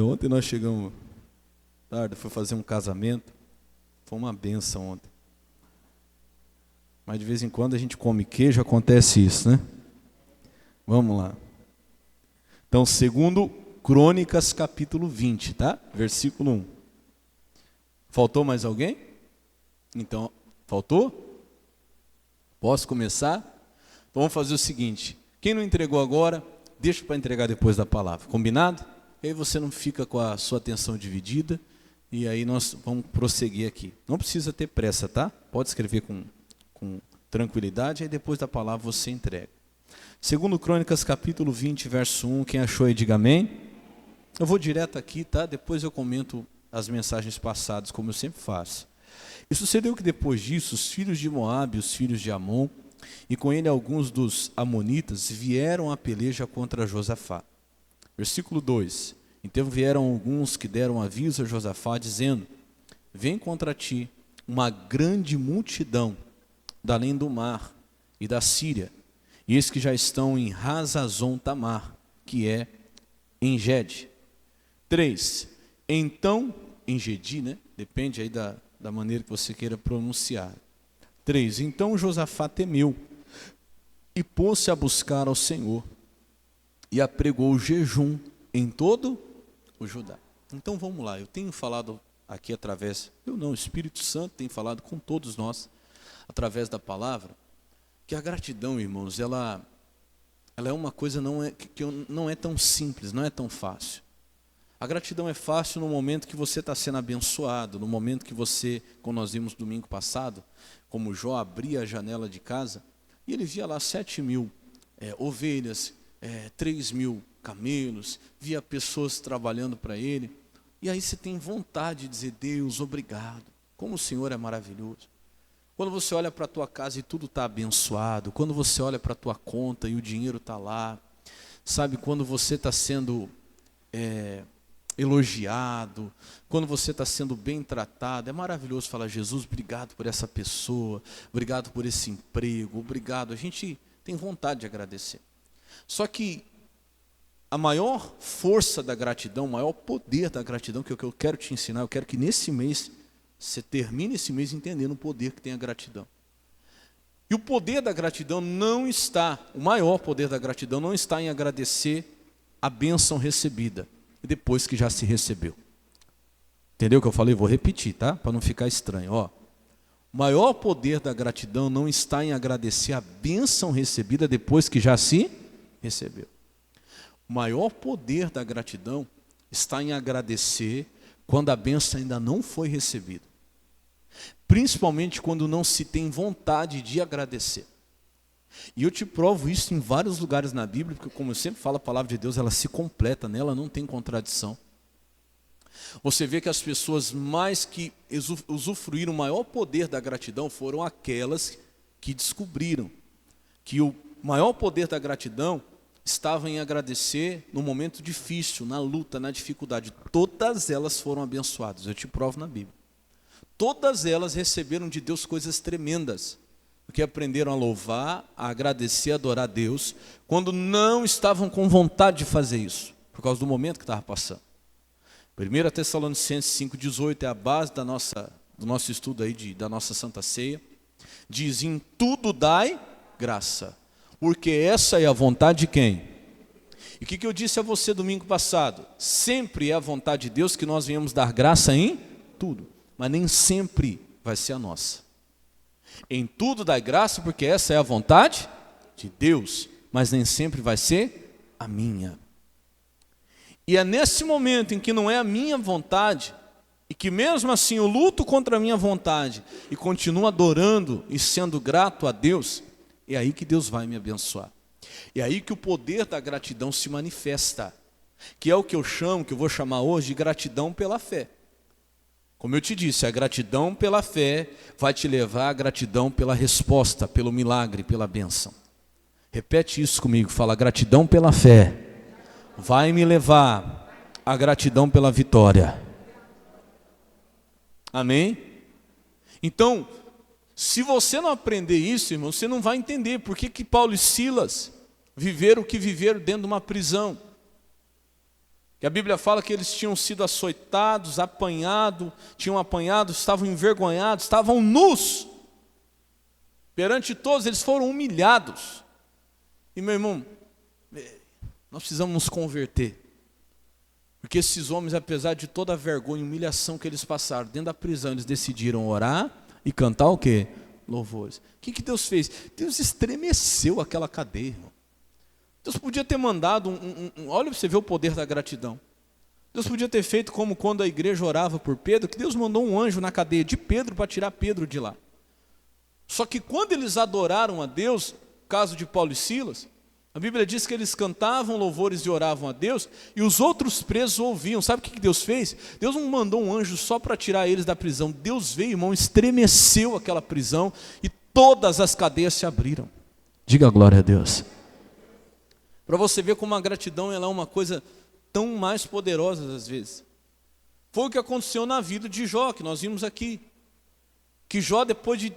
Ontem nós chegamos tarde, fui fazer um casamento. Foi uma benção ontem. Mas de vez em quando a gente come queijo, acontece isso, né? Vamos lá. Então, segundo Crônicas, capítulo 20, tá? Versículo 1. Faltou mais alguém? Então, faltou? Posso começar? Então vamos fazer o seguinte. Quem não entregou agora, deixa para entregar depois da palavra. Combinado? E aí você não fica com a sua atenção dividida. E aí nós vamos prosseguir aqui. Não precisa ter pressa, tá? Pode escrever com tranquilidade. Aí depois da palavra você entrega. Segundo Crônicas, capítulo 20, verso 1. Quem achou aí, diga amém. Eu vou direto aqui, tá? Depois eu comento as mensagens passadas, como eu sempre faço. E sucedeu que depois disso, os filhos de Moabe, os filhos de Amon, e com ele alguns dos amonitas, vieram a peleja contra Josafá. Versículo 2. Então vieram alguns que deram aviso a Josafá, dizendo: vem contra ti uma grande multidão da além do mar e da Síria, e eis que já estão em Hazazon Tamar, que é em Gede. 3. Então, em Gedi, né? Depende aí da maneira que você queira pronunciar. 3. Então Josafá temeu e pôs-se a buscar ao Senhor e apregou o jejum em todo o Judá. Então vamos lá, eu tenho falado aqui através, o Espírito Santo tem falado com todos nós, através da palavra, que a gratidão, irmãos, ela é uma coisa que não é tão simples, não é tão fácil. A gratidão é fácil no momento que você está sendo abençoado, no momento que você, como nós vimos domingo passado, como Jó abria a janela de casa, e ele via lá 7.000 ovelhas, 3.000 camelos, via pessoas trabalhando para ele, e aí você tem vontade de dizer: Deus, obrigado, como o Senhor é maravilhoso. Quando você olha para a tua casa e tudo está abençoado, quando você olha para a tua conta e o dinheiro está lá, sabe, quando você está sendo elogiado, quando você está sendo bem tratado, é maravilhoso falar: Jesus, obrigado por essa pessoa, obrigado por esse emprego, obrigado. A gente tem vontade de agradecer. Só que a maior força da gratidão, o maior poder da gratidão, que é o que eu quero te ensinar, eu quero que nesse mês, você termine esse mês entendendo o poder que tem a gratidão. E o poder da gratidão não está, o maior poder da gratidão não está em agradecer a bênção recebida, depois que já se recebeu. Entendeu o que eu falei? Vou repetir, tá? Para não ficar estranho. O maior poder da gratidão não está em agradecer a bênção recebida depois que já se recebeu. O maior poder da gratidão está em agradecer quando a bênção ainda não foi recebida. Principalmente quando não se tem vontade de agradecer. E eu te provo isso em vários lugares na Bíblia, porque como eu sempre falo, a palavra de Deus, ela se completa, nela não tem contradição. Você vê que as pessoas mais que usufruíram o maior poder da gratidão foram aquelas que descobriram que o maior poder da gratidão estava em agradecer no momento difícil, na luta, na dificuldade. Todas elas foram abençoadas, eu te provo na Bíblia. Todas elas receberam de Deus coisas tremendas, porque aprenderam a louvar, a agradecer, a adorar a Deus, quando não estavam com vontade de fazer isso, por causa do momento que estava passando. 1 Tessalonicenses 5,18 é a base do nosso estudo aí da nossa Santa Ceia. Diz: em tudo dai graça, porque essa é a vontade de quem? E o que eu disse a você domingo passado? Sempre é a vontade de Deus que nós venhamos dar graça em tudo, mas nem sempre vai ser a nossa. Em tudo dai graça, porque essa é a vontade de Deus, mas nem sempre vai ser a minha. E é nesse momento em que não é a minha vontade, e que mesmo assim eu luto contra a minha vontade, e continuo adorando e sendo grato a Deus, é aí que Deus vai me abençoar. É aí que o poder da gratidão se manifesta, que é o que eu vou chamar hoje de gratidão pela fé. Como eu te disse, a gratidão pela fé vai te levar à gratidão pela resposta, pelo milagre, pela bênção. Repete isso comigo, fala: gratidão pela fé vai me levar à gratidão pela vitória. Amém? Então, se você não aprender isso, irmão, você não vai entender por que Paulo e Silas viveram o que viveram dentro de uma prisão. Que a Bíblia fala que eles tinham sido açoitados, tinham apanhado, estavam envergonhados, estavam nus. Perante todos, eles foram humilhados. E meu irmão, nós precisamos nos converter. Porque esses homens, apesar de toda a vergonha e humilhação que eles passaram dentro da prisão, eles decidiram orar e cantar o quê? Louvores. O que Deus fez? Deus estremeceu aquela cadeia, irmão. Deus podia ter mandado olha para você ver o poder da gratidão. Deus podia ter feito como quando a igreja orava por Pedro, que Deus mandou um anjo na cadeia de Pedro para tirar Pedro de lá. Só que quando eles adoraram a Deus, caso de Paulo e Silas, a Bíblia diz que eles cantavam louvores e oravam a Deus, e os outros presos ouviam. Sabe o que Deus fez? Deus não mandou um anjo só para tirar eles da prisão. Deus veio, irmão, estremeceu aquela prisão, e todas as cadeias se abriram. Diga glória a Deus. Para você ver como a gratidão ela é uma coisa tão mais poderosa às vezes. Foi o que aconteceu na vida de Jó, que nós vimos aqui. Que Jó, depois de,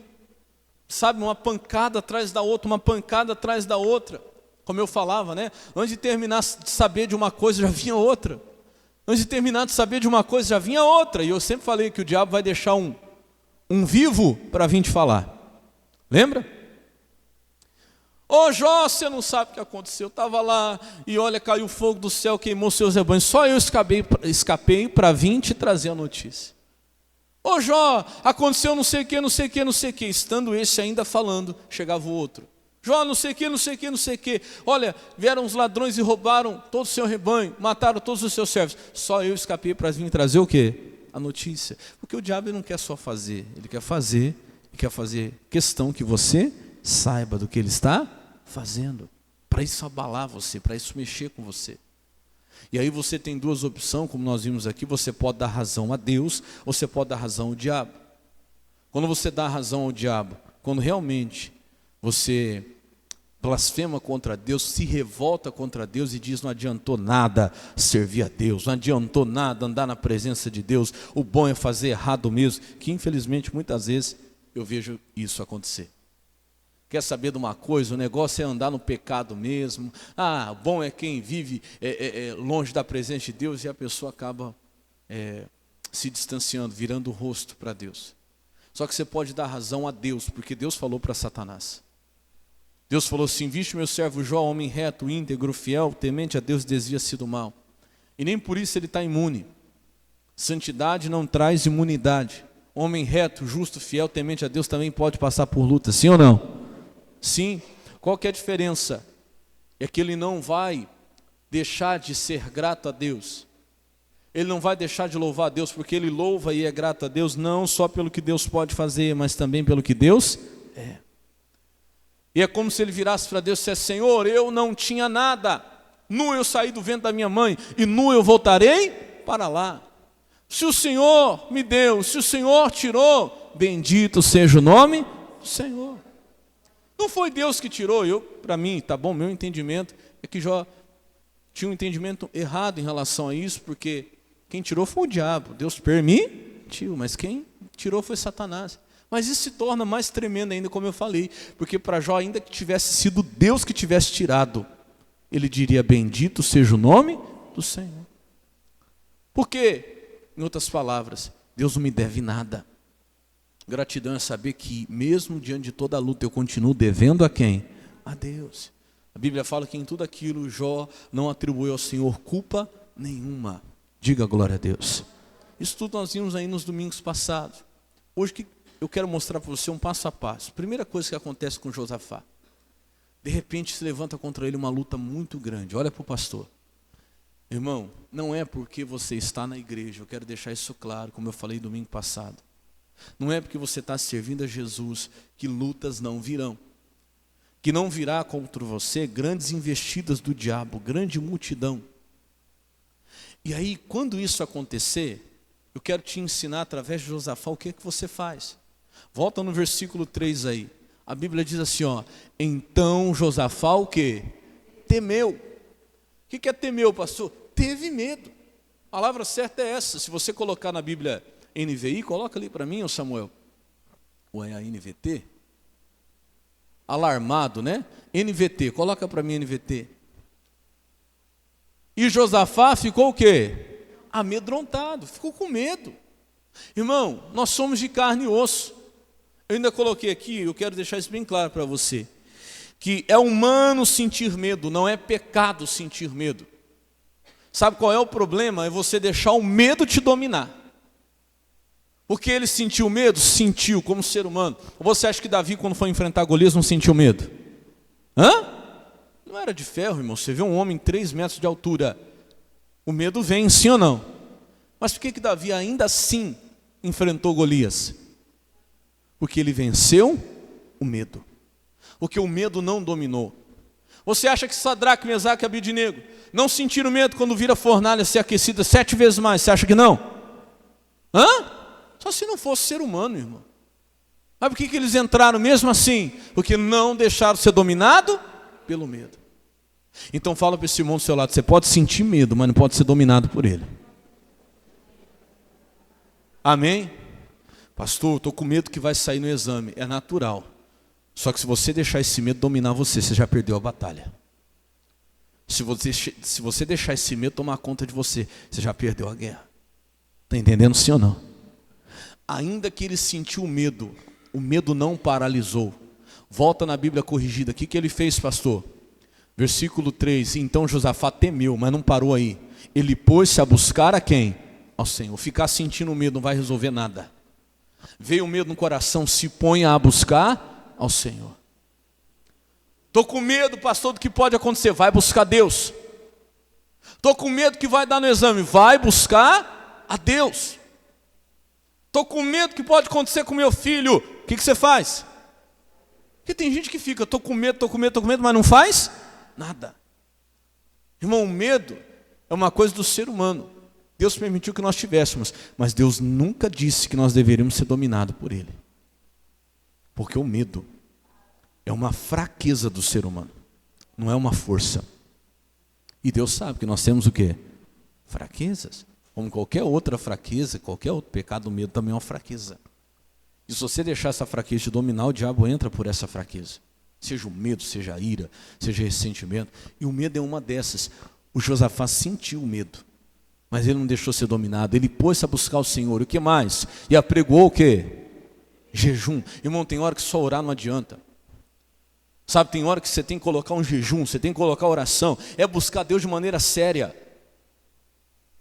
uma pancada atrás da outra, uma pancada atrás da outra, como eu falava, né? Antes de terminar de saber de uma coisa, já vinha outra. Antes de terminar de saber de uma coisa, já vinha outra. E eu sempre falei que o diabo vai deixar um vivo para vir te falar. Lembra? Ô Jó, você não sabe o que aconteceu. Eu estava lá e olha, caiu fogo do céu, queimou seus rebanhos. Só eu escapei para vir te trazer a notícia. Ô Jó, aconteceu não sei o que, não sei o que, não sei o que. Estando esse ainda falando, chegava o outro. Jó, não sei o que, não sei o que, não sei o que. Olha, vieram os ladrões e roubaram todo o seu rebanho, mataram todos os seus servos. Só eu escapei para vir trazer o quê? A notícia. Porque o diabo não quer só fazer, ele quer fazer questão que você saiba do que ele está fazendo. Para isso abalar você, para isso mexer com você. E aí você tem duas opções, como nós vimos aqui, você pode dar razão a Deus, ou você pode dar razão ao diabo. Quando você dá razão ao diabo, quando realmente você blasfema contra Deus, se revolta contra Deus e diz: não adiantou nada servir a Deus, não adiantou nada andar na presença de Deus, o bom é fazer errado mesmo, que infelizmente muitas vezes eu vejo isso acontecer. Quer saber de uma coisa? O negócio é andar no pecado mesmo. Bom é quem vive longe da presença de Deus, e a pessoa acaba se distanciando, virando o rosto para Deus. Só que você pode dar razão a Deus, porque Deus falou para Satanás. Deus falou assim: viste meu servo Jó, homem reto, íntegro, fiel, temente a Deus, desvia-se do mal. E nem por isso ele está imune. Santidade não traz imunidade. Homem reto, justo, fiel, temente a Deus também pode passar por luta, sim ou não? Sim. Qual que é a diferença? É que ele não vai deixar de ser grato a Deus. Ele não vai deixar de louvar a Deus, porque ele louva e é grato a Deus, não só pelo que Deus pode fazer, mas também pelo que Deus é. E é como se ele virasse para Deus e dissesse: Senhor, eu não tinha nada, nu eu saí do ventre da minha mãe, e nu eu voltarei para lá. Se o Senhor me deu, se o Senhor tirou, bendito seja o nome do Senhor. Não foi Deus que tirou. Para mim, tá bom, meu entendimento é que Jó tinha um entendimento errado em relação a isso, porque quem tirou foi o diabo. Deus permitiu, mas quem tirou foi Satanás. Mas isso se torna mais tremendo ainda, como eu falei, porque para Jó, ainda que tivesse sido Deus que tivesse tirado, ele diria: bendito seja o nome do Senhor. Porque, em outras palavras, Deus não me deve nada. Gratidão é saber que mesmo diante de toda a luta eu continuo devendo a quem? A Deus. A Bíblia fala que em tudo aquilo Jó não atribuiu ao Senhor culpa nenhuma. Diga glória a Deus. Isso tudo nós vimos aí nos domingos passados. Hoje que eu quero mostrar para você um passo a passo. Primeira coisa que acontece com Josafá. De repente se levanta contra ele uma luta muito grande. Olha para o pastor. Irmão, não é porque você está na igreja, eu quero deixar isso claro, como eu falei domingo passado. Não é porque você está servindo a Jesus que lutas não virão. Que não virá contra você grandes investidas do diabo, grande multidão. E aí, quando isso acontecer, eu quero te ensinar através de Josafá o que é que você faz. Volta no versículo 3 aí. A Bíblia diz assim, então Josafá o quê? Temeu. O que é temeu, pastor? Teve medo. A palavra certa é essa. Se você colocar na Bíblia NVI, coloca ali para mim, Samuel. Ou é a NVT? Alarmado, né? NVT, coloca para mim NVT. E Josafá ficou o quê? Amedrontado, ficou com medo. Irmão, nós somos de carne e osso. Eu ainda coloquei aqui, eu quero deixar isso bem claro para você, que é humano sentir medo, não é pecado sentir medo. Sabe qual é o problema? É você deixar o medo te dominar. Porque ele sentiu medo? Sentiu, como ser humano. Ou você acha que Davi, quando foi enfrentar Golias, não sentiu medo? Hã? Não era de ferro, irmão. Você vê um homem 3 metros de altura. O medo vem, sim ou não? Mas por que Davi ainda assim enfrentou Golias? Porque ele venceu o medo. Porque o medo não dominou. Você acha que Sadraque, Mesaque e Abednego não sentiram medo quando viram a fornalha ser aquecida 7 vezes mais? Você acha que não? Hã? Só se não fosse ser humano, irmão. Sabe por que eles entraram mesmo assim? Porque não deixaram ser dominado pelo medo. Então fala para esse irmão do seu lado, você pode sentir medo, mas não pode ser dominado por ele. Amém? Pastor, estou com medo que vai sair no exame. É natural. Só que se você deixar esse medo dominar você, você já perdeu a batalha. Se você deixar esse medo tomar conta de você, você já perdeu a guerra. Está entendendo sim ou não? Ainda que ele sentiu o medo não paralisou. Volta na Bíblia corrigida. O que ele fez, pastor? Versículo 3. Então Josafá temeu, mas não parou aí. Ele pôs-se a buscar a quem? Ao Senhor. Ficar sentindo medo não vai resolver nada. Veio o medo no coração, se põe a buscar ao Senhor. Estou com medo, pastor, do que pode acontecer. Vai buscar Deus. Estou com medo que vai dar no exame. Vai buscar a Deus. Estou com medo que pode acontecer com meu filho. O que você faz? Porque tem gente que fica, estou com medo, mas não faz nada. Irmão, o medo é uma coisa do ser humano. Deus permitiu que nós tivéssemos, mas Deus nunca disse que nós deveríamos ser dominados por Ele. Porque o medo é uma fraqueza do ser humano, não é uma força. E Deus sabe que nós temos o quê? Fraquezas. Como qualquer outra fraqueza, qualquer outro pecado, o medo também é uma fraqueza. E se você deixar essa fraqueza te dominar, o diabo entra por essa fraqueza. Seja o medo, seja a ira, seja o ressentimento. E o medo é uma dessas. O Josafá sentiu o medo, mas ele não deixou ser dominado. Ele pôs-se a buscar o Senhor. E o que mais? E apregoou o quê? Jejum. Irmão, tem hora que só orar não adianta. Sabe, tem hora que você tem que colocar um jejum, você tem que colocar oração. É buscar Deus de maneira séria.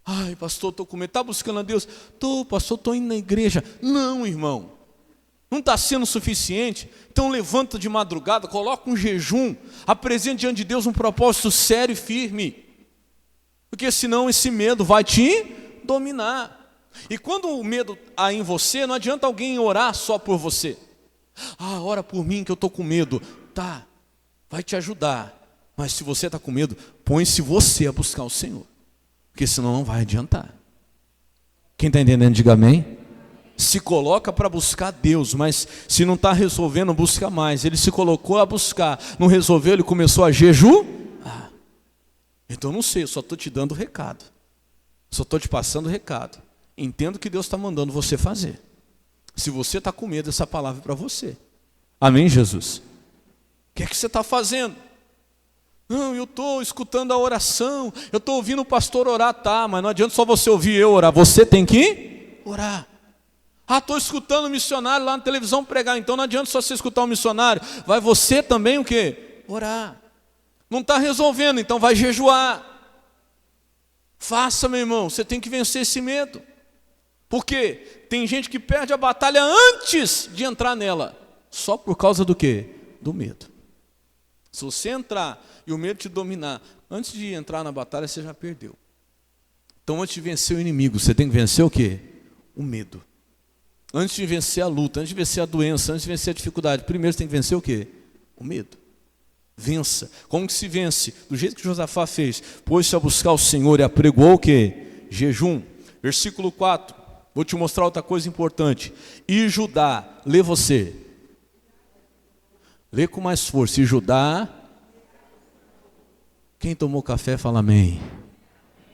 Ai, pastor, estou com medo. Está buscando a Deus? Estou, pastor, estou indo na igreja. Não, irmão. Não está sendo suficiente? Então levanta de madrugada, coloca um jejum, apresente diante de Deus um propósito sério e firme. Porque senão esse medo vai te dominar. E quando o medo há em você, não adianta alguém orar só por você. Ah, ora por mim que eu estou com medo. Tá, vai te ajudar. Mas se você está com medo, põe-se você a buscar o Senhor. Porque senão não vai adiantar. Quem está entendendo, diga amém. Se coloca para buscar Deus, mas se não está resolvendo, busca mais. Ele se colocou a buscar, não resolveu, ele começou a jejuar. Então não sei, eu só estou te dando o recado. Só estou te passando o recado. Entendo o que Deus está mandando você fazer. Se você está com medo, essa palavra é para você. Amém, Jesus? O que é que você está fazendo? Não, eu estou escutando a oração, eu estou ouvindo o pastor orar, tá, mas não adianta só você ouvir eu orar, você tem que orar. Ah, estou escutando o missionário lá na televisão pregar, então não adianta só você escutar o missionário, vai você também o quê? Orar. Não está resolvendo, então vai jejuar. Faça, meu irmão, você tem que vencer esse medo. Por quê? Tem gente que perde a batalha antes de entrar nela, só por causa do quê? Do medo. Se você entrar e o medo te dominar, antes de entrar na batalha, você já perdeu. Então, antes de vencer o inimigo, você tem que vencer o quê? O medo. Antes de vencer a luta, antes de vencer a doença, antes de vencer a dificuldade, primeiro você tem que vencer o quê? O medo. Vença. Como que se vence? Do jeito que Josafá fez. Pôs-se a buscar o Senhor e apregoou o quê? Jejum. Versículo 4. Vou te mostrar outra coisa importante. E Judá, lê você. Lê com mais força. E Judá. Quem tomou café, fala amém.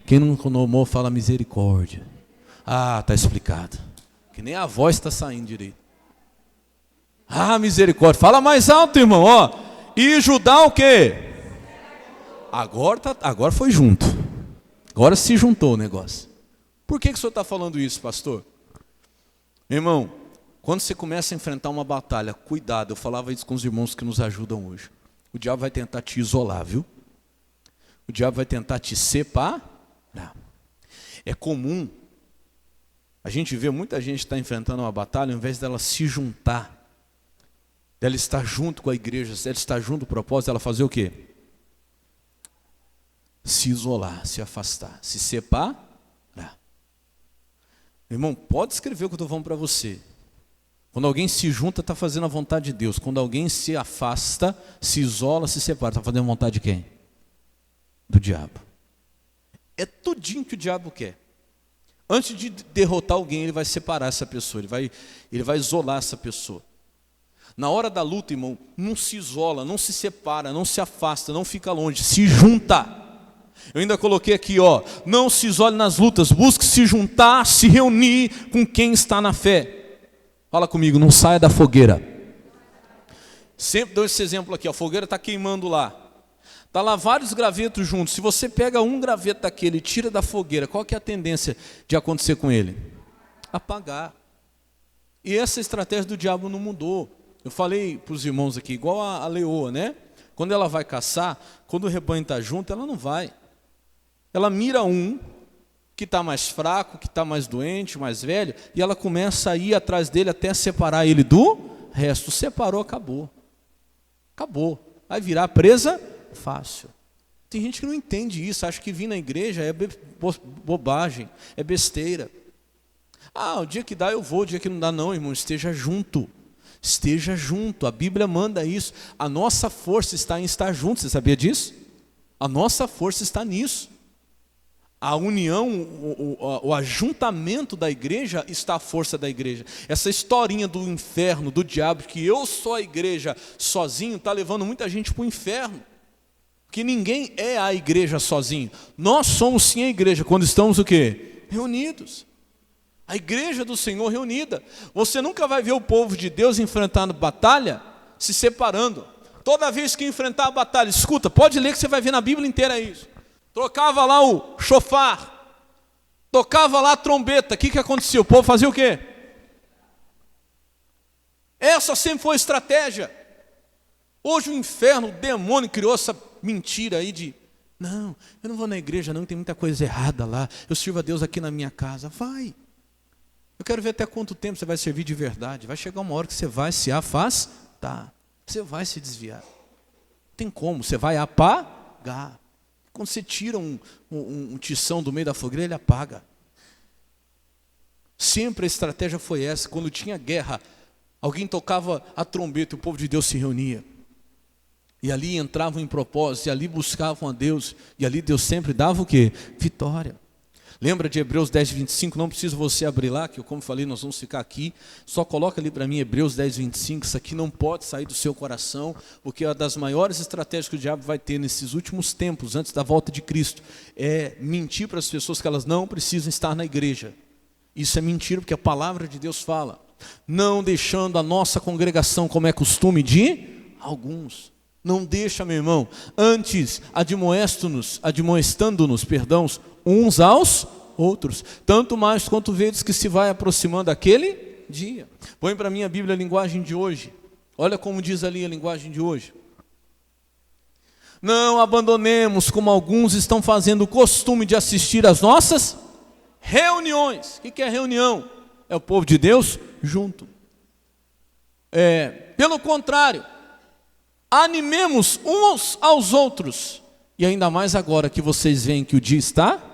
Quem não tomou, fala misericórdia. Ah, está explicado. Que nem a voz está saindo direito. Ah, misericórdia. Fala mais alto, irmão. Ó. E Judá o quê? Agora foi junto. Agora se juntou o negócio. Por que o senhor está falando isso, pastor? Meu irmão, quando você começa a enfrentar uma batalha, cuidado, eu falava isso com os irmãos que nos ajudam hoje. O diabo vai tentar te isolar, viu? O diabo vai tentar te separar. É comum a gente ver muita gente está enfrentando uma batalha, ao invés dela se juntar, dela estar junto com a igreja, dela estar junto do propósito, ela fazer o quê? Se isolar, se afastar, se separar. Irmão, pode escrever o que eu estou falando para você. Quando alguém se junta, está fazendo a vontade de Deus. Quando alguém se afasta, se isola, se separa, está fazendo a vontade de quem? Do diabo. É tudinho que o diabo quer. Antes de derrotar alguém, ele vai separar essa pessoa, ele vai isolar essa pessoa. Na hora da luta, irmão, não se isola, não se separa, não se afasta, não fica longe, se junta. Eu ainda coloquei aqui, não se isole nas lutas, busque se juntar, se reunir com quem está na fé. Fala comigo, não saia da fogueira. Sempre dou esse exemplo aqui, a fogueira está queimando lá. Está lá vários gravetos juntos. Se você pega um graveto daquele e tira da fogueira, qual que é a tendência de acontecer com ele? Apagar. E essa estratégia do diabo não mudou. Eu falei para os irmãos aqui, igual a leoa, né? Quando ela vai caçar, quando o rebanho está junto, ela não vai. Ela mira um que está mais fraco, que está mais doente, mais velho, e ela começa a ir atrás dele até separar ele do resto. Separou, acabou. Acabou. Vai virar presa fácil. Tem gente que não entende isso, acha que vir na igreja é bobagem, é besteira. O dia que dá eu vou, o dia que não dá não, irmão, esteja junto. Esteja junto, a Bíblia manda isso. A nossa força está em estar junto, você sabia disso? A nossa força está nisso. A união, o ajuntamento da igreja está a força da igreja. Essa historinha do inferno, do diabo, que eu sou a igreja sozinho, está levando muita gente para o inferno. Porque ninguém é a igreja sozinho. Nós somos sim a igreja, quando estamos o quê? Reunidos. A igreja do Senhor reunida. Você nunca vai ver o povo de Deus enfrentando batalha, se separando. Toda vez que enfrentar a batalha, escuta, pode ler que você vai ver na Bíblia inteira isso. Tocava lá o chofar, tocava lá a trombeta, o que acontecia? O povo fazia o quê? Essa sempre foi a estratégia. Hoje o inferno, o demônio criou essa mentira aí de, não, eu não vou na igreja não, tem muita coisa errada lá, eu sirvo a Deus aqui na minha casa. Vai, eu quero ver até quanto tempo você vai servir de verdade. Vai chegar uma hora que você vai se afastar, você vai se desviar. Não tem como, você vai apagar. Quando você tira um tição do meio da fogueira, ele apaga. Sempre a estratégia foi essa. Quando tinha guerra, alguém tocava a trombeta e o povo de Deus se reunia. E ali entravam em propósito, e ali buscavam a Deus, e ali Deus sempre dava o quê? Vitória. Lembra de Hebreus 10, 25? Não precisa você abrir lá, que como falei, nós vamos ficar aqui. Só coloca ali para mim Hebreus 10, 25. Isso aqui não pode sair do seu coração, porque uma das maiores estratégias que o diabo vai ter nesses últimos tempos, antes da volta de Cristo, é mentir para as pessoas que elas não precisam estar na igreja. Isso é mentira, porque a palavra de Deus fala. Não deixando a nossa congregação, como é costume de alguns. Não deixa, meu irmão. Antes, admoestando-nos, uns aos outros. Tanto mais quanto vedes que se vai aproximando aquele dia. Põe para mim a Bíblia a linguagem de hoje. Olha como diz ali a linguagem de hoje. Não abandonemos, como alguns estão fazendo o costume de assistir às nossas reuniões. O que é reunião? É o povo de Deus junto. Pelo contrário, animemos uns aos outros. E ainda mais agora que vocês veem que o dia está.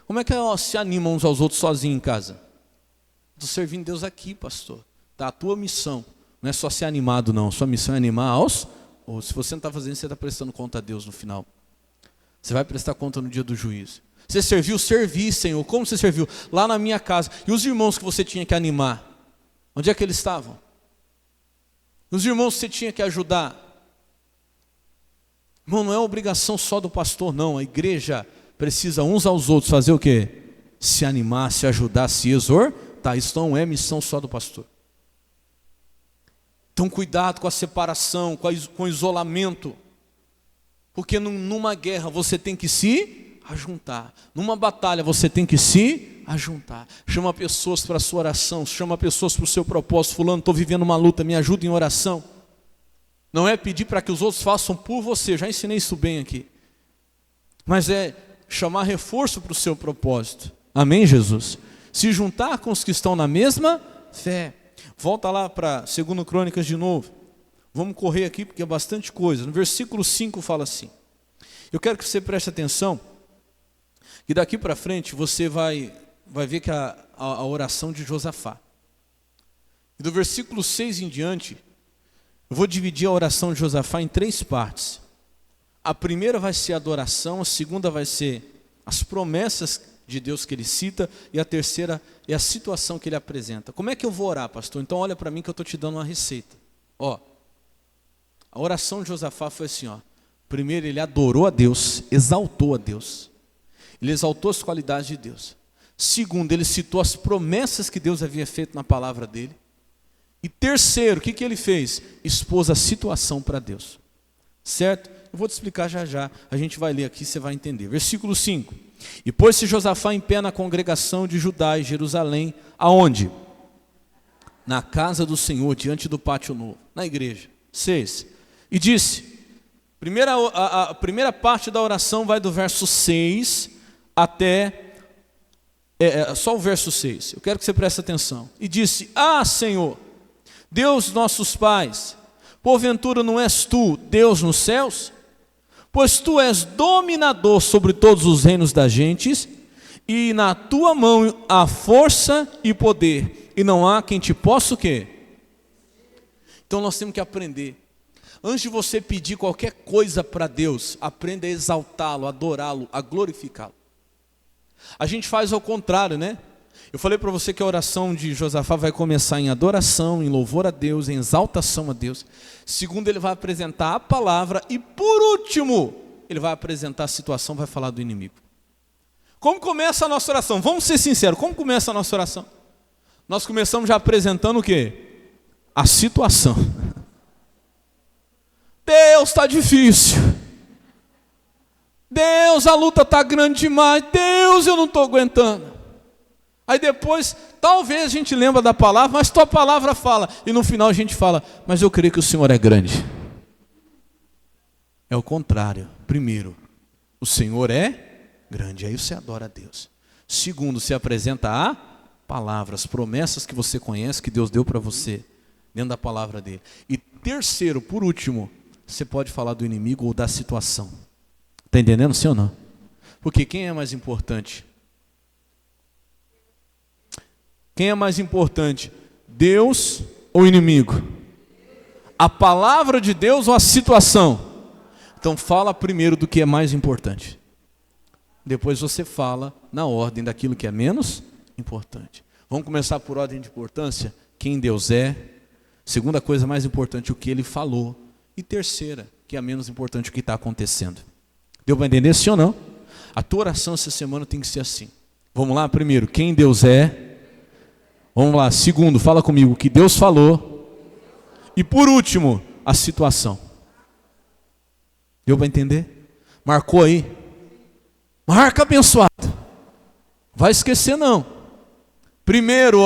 Como é que se animam uns aos outros sozinhos em casa? Estou servindo Deus aqui, pastor. Tá, a tua missão não é só ser animado, não. Sua missão é animar aos outros. Se você não está fazendo isso, você está prestando conta a Deus no final. Você vai prestar conta no dia do juízo. Você serviu, servi, Senhor. Como você serviu? Lá na minha casa. E os irmãos que você tinha que animar? Onde é que eles estavam? Os irmãos que você tinha que ajudar? Irmão, não é obrigação só do pastor, não. A igreja precisa uns aos outros fazer o quê? Se animar, se ajudar, se exortar. Isso não é missão só do pastor. Então cuidado com a separação, com o isolamento. Porque numa guerra você tem que se Ajuntar. Numa batalha você tem que se ajuntar. Chama pessoas para a sua oração, chama pessoas para o seu propósito. Fulano, estou vivendo uma luta, me ajuda em oração. Não é pedir para que os outros façam por você, eu já ensinei isso bem aqui. Mas é chamar reforço para o seu propósito. Amém, Jesus? Se juntar com os que estão na mesma fé. Volta lá para 2 Crônicas de novo. Vamos correr aqui porque é bastante coisa. No versículo 5 fala assim. Eu quero que você preste atenção, que daqui para frente você vai ver que a oração de Josafá. E do versículo 6 em diante, eu vou dividir a oração de Josafá em 3 partes. A primeira vai ser a adoração, a segunda vai ser as promessas de Deus que ele cita, e a terceira é a situação que ele apresenta. Como é que eu vou orar, pastor? Então olha para mim que eu estou te dando uma receita. Ó, a oração de Josafá foi assim, ó. Primeiro ele adorou a Deus, exaltou a Deus. Ele exaltou as qualidades de Deus. Segundo, ele citou as promessas que Deus havia feito na palavra dele. E terceiro, o que ele fez? Expôs a situação para Deus. Certo? Eu vou te explicar já já. A gente vai ler aqui, você vai entender. Versículo 5. E pôs-se Josafá em pé na congregação de Judá e Jerusalém. Aonde? Na casa do Senhor, diante do pátio novo. Na igreja. 6. E disse... A primeira parte da oração vai do verso 6 até... só o verso 6. Eu quero que você preste atenção. E disse, Senhor, Deus nossos pais, porventura não és tu, Deus nos céus? Pois tu és dominador sobre todos os reinos das gentes, e na tua mão há força e poder, e não há quem te possa o quê? Então nós temos que aprender. Antes de você pedir qualquer coisa para Deus, aprenda a exaltá-lo, a adorá-lo, a glorificá-lo. A gente faz ao contrário, né? Eu falei para você que a oração de Josafá vai começar em adoração, em louvor a Deus, em exaltação a Deus. Segundo, ele vai apresentar a palavra. E por último, ele vai apresentar a situação, vai falar do inimigo. Como começa a nossa oração? Vamos ser sinceros, como começa a nossa oração? Nós começamos já apresentando o quê? A situação. Deus, está difícil. Deus, a luta está grande demais. Deus, eu não estou aguentando. Aí depois, talvez a gente lembre da palavra, mas tua palavra fala. E no final a gente fala, mas eu creio que o Senhor é grande. É o contrário. Primeiro, o Senhor é grande. Aí você adora a Deus. Segundo, você apresenta a palavra, as promessas que você conhece, que Deus deu para você, dentro da palavra dele. E terceiro, por último, você pode falar do inimigo ou da situação. Está entendendo, sim ou não? Porque quem é mais importante? Quem é mais importante? Deus ou o inimigo? A palavra de Deus ou a situação? Então fala primeiro do que é mais importante. Depois você fala na ordem daquilo que é menos importante. Vamos começar por ordem de importância? Quem Deus é. Segunda coisa mais importante, o que Ele falou. E terceira, que é a menos importante, o que está acontecendo. Deu para entender sim ou não? A tua oração essa semana tem que ser assim. Vamos lá, primeiro, quem Deus é. Vamos lá, segundo, fala comigo, o que Deus falou. E por último, a situação. Deu para entender? Marcou aí? Marca, abençoado. Vai esquecer não. Primeiro,